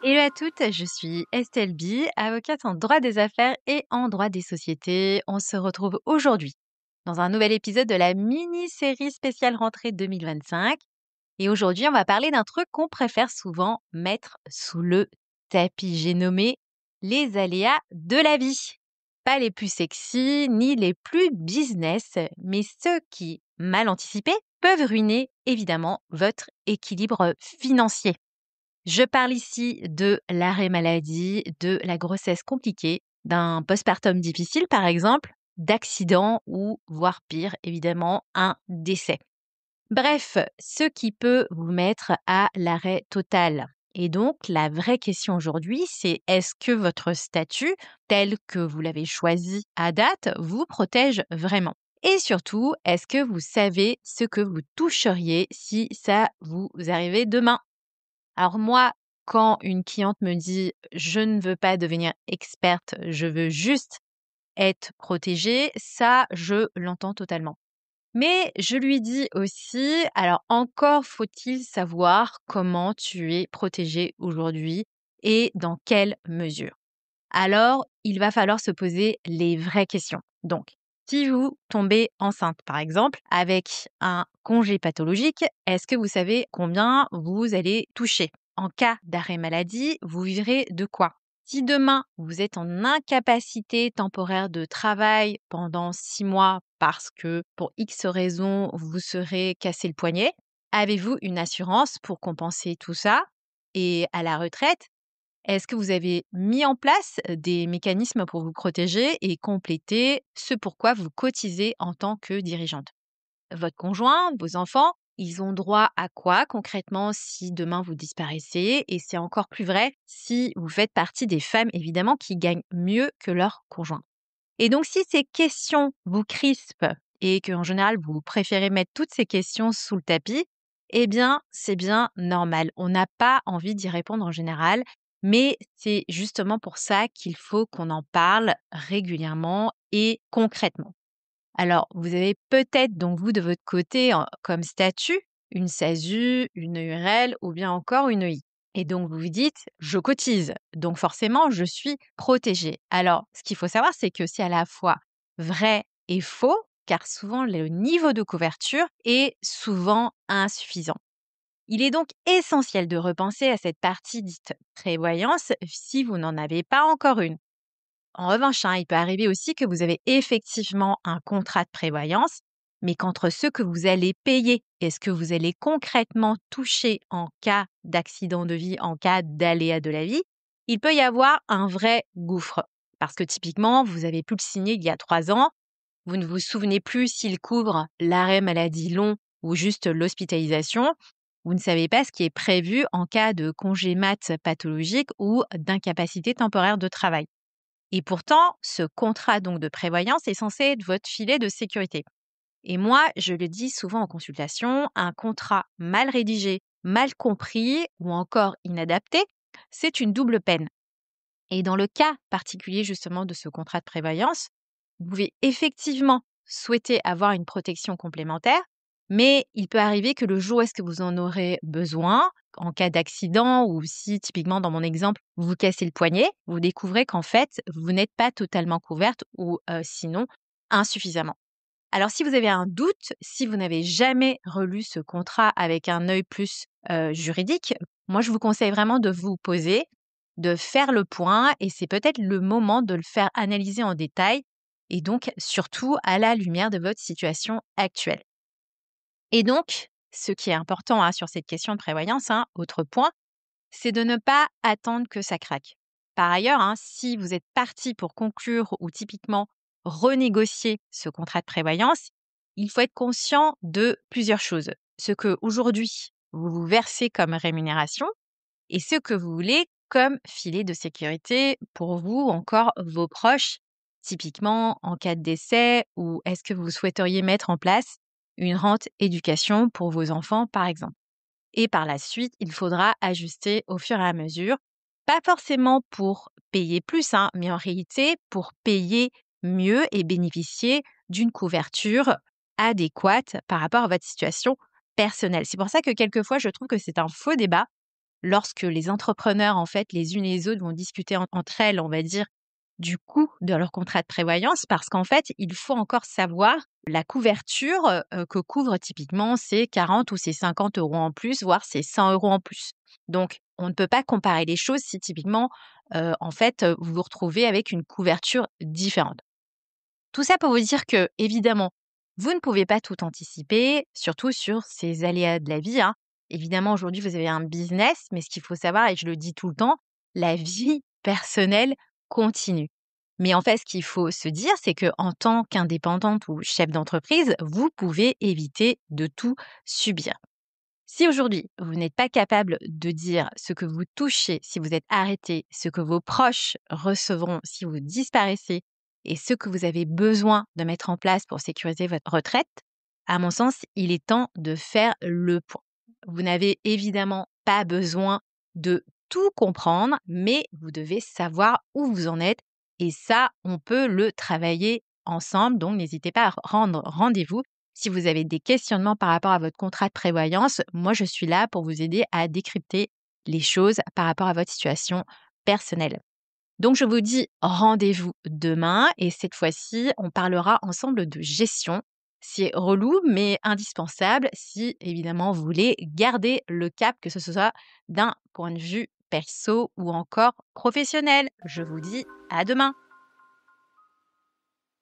Hello à toutes, je suis Estelle Bi, avocate en droit des affaires et en droit des sociétés. On se retrouve aujourd'hui dans un nouvel épisode de la mini-série spéciale rentrée 2025. Et aujourd'hui, on va parler d'un truc qu'on préfère souvent mettre sous le tapis. J'ai nommé les aléas de la vie. Pas les plus sexy ni les plus business, mais ceux qui, mal anticipés, peuvent ruiner évidemment votre équilibre financier. Je parle ici de l'arrêt maladie, de la grossesse compliquée, d'un postpartum difficile par exemple, d'accident ou, voire pire évidemment, un décès. Bref, ce qui peut vous mettre à l'arrêt total. Et donc, la vraie question aujourd'hui, c'est est-ce que votre statut, tel que vous l'avez choisi à date, vous protège vraiment? Et surtout, est-ce que vous savez ce que vous toucheriez si ça vous arrivait demain? Alors moi, quand une cliente me dit: «Je ne veux pas devenir experte, je veux juste être protégée», ça, je l'entends totalement. Mais je lui dis aussi: «Alors encore faut-il savoir comment tu es protégée aujourd'hui et dans quelle mesure». Alors, il va falloir se poser les vraies questions. Donc, si vous tombez enceinte, par exemple, avec un congé pathologique, est-ce que vous savez combien vous allez toucher? En cas d'arrêt maladie, vous vivrez de quoi? Si demain, vous êtes en incapacité temporaire de travail pendant 6 mois parce que pour X raison, vous serez cassé le poignet, avez-vous une assurance pour compenser tout ça? Et à la retraite, est-ce que vous avez mis en place des mécanismes pour vous protéger et compléter ce pourquoi vous cotisez en tant que dirigeante? Votre conjoint, vos enfants, ils ont droit à quoi concrètement si demain vous disparaissez? Et c'est encore plus vrai si vous faites partie des femmes, évidemment, qui gagnent mieux que leur conjoint. Et donc, si ces questions vous crispent et qu'en général, vous préférez mettre toutes ces questions sous le tapis, eh bien, c'est bien normal. On n'a pas envie d'y répondre en général, mais c'est justement pour ça qu'il faut qu'on en parle régulièrement et concrètement. Alors, vous avez peut-être donc vous de votre côté comme statut une SASU, une URL ou bien encore une EI. Et donc vous vous dites, je cotise, donc forcément je suis protégée. Alors, ce qu'il faut savoir, c'est que c'est à la fois vrai et faux, car souvent le niveau de couverture est souvent insuffisant. Il est donc essentiel de repenser à cette partie dite prévoyance si vous n'en avez pas encore une. En revanche, il peut arriver aussi que vous avez effectivement un contrat de prévoyance, mais qu'entre ce que vous allez payer et ce que vous allez concrètement toucher en cas d'accident de vie, en cas d'aléa de la vie, il peut y avoir un vrai gouffre. Parce que typiquement, vous avez pu le signer il y a 3 ans, vous ne vous souvenez plus s'il couvre l'arrêt maladie long ou juste l'hospitalisation. Vous ne savez pas ce qui est prévu en cas de congé mat pathologique ou d'incapacité temporaire de travail. Et pourtant, ce contrat donc de prévoyance est censé être votre filet de sécurité. Et moi, je le dis souvent en consultation, un contrat mal rédigé, mal compris ou encore inadapté, c'est une double peine. Et dans le cas particulier justement de ce contrat de prévoyance, vous pouvez effectivement souhaiter avoir une protection complémentaire, mais il peut arriver que le jour où est-ce que vous en aurez besoin, en cas d'accident ou si typiquement dans mon exemple, vous vous cassez le poignet, vous découvrez qu'en fait, vous n'êtes pas totalement couverte ou sinon insuffisamment. Alors si vous avez un doute, si vous n'avez jamais relu ce contrat avec un œil plus juridique, moi je vous conseille vraiment de vous poser, de faire le point et c'est peut-être le moment de le faire analyser en détail et donc surtout à la lumière de votre situation actuelle. Et donc, ce qui est important sur cette question de prévoyance, autre point, c'est de ne pas attendre que ça craque. Par ailleurs, si vous êtes parti pour conclure ou typiquement renégocier ce contrat de prévoyance, il faut être conscient de plusieurs choses. Ce que aujourd'hui vous vous versez comme rémunération et ce que vous voulez comme filet de sécurité pour vous ou encore vos proches, typiquement en cas de décès ou est-ce que vous souhaiteriez mettre en place une rente éducation pour vos enfants, par exemple. Et par la suite, il faudra ajuster au fur et à mesure, pas forcément pour payer plus, mais en réalité pour payer mieux et bénéficier d'une couverture adéquate par rapport à votre situation personnelle. C'est pour ça que quelquefois, je trouve que c'est un faux débat lorsque les entrepreneurs, en fait, les unes et les autres vont discuter entre elles, on va dire, du coût de leur contrat de prévoyance parce qu'en fait, il faut encore savoir la couverture, que couvre typiquement ces 40 ou ces 50 euros en plus, voire ces 100 euros en plus. Donc on ne peut pas comparer les choses si typiquement, en fait, vous vous retrouvez avec une couverture différente. Tout ça pour vous dire que, évidemment, vous ne pouvez pas tout anticiper, surtout sur ces aléas de la vie, hein. Évidemment, aujourd'hui, vous avez un business, mais ce qu'il faut savoir, et je le dis tout le temps, la vie personnelle continue. Mais en fait, ce qu'il faut se dire, c'est que en tant qu'indépendante ou chef d'entreprise, vous pouvez éviter de tout subir. Si aujourd'hui, vous n'êtes pas capable de dire ce que vous touchez si vous êtes arrêté, ce que vos proches recevront si vous disparaissez et ce que vous avez besoin de mettre en place pour sécuriser votre retraite, à mon sens, il est temps de faire le point. Vous n'avez évidemment pas besoin de tout comprendre, mais vous devez savoir où vous en êtes et ça, on peut le travailler ensemble. Donc, n'hésitez pas à rendre rendez-vous si vous avez des questionnements par rapport à votre contrat de prévoyance. Moi, je suis là pour vous aider à décrypter les choses par rapport à votre situation personnelle. Donc, je vous dis rendez-vous demain et cette fois-ci, on parlera ensemble de gestion. C'est relou, mais indispensable si évidemment vous voulez garder le cap, que ce soit d'un point de vue perso ou encore professionnel. Je vous dis à demain.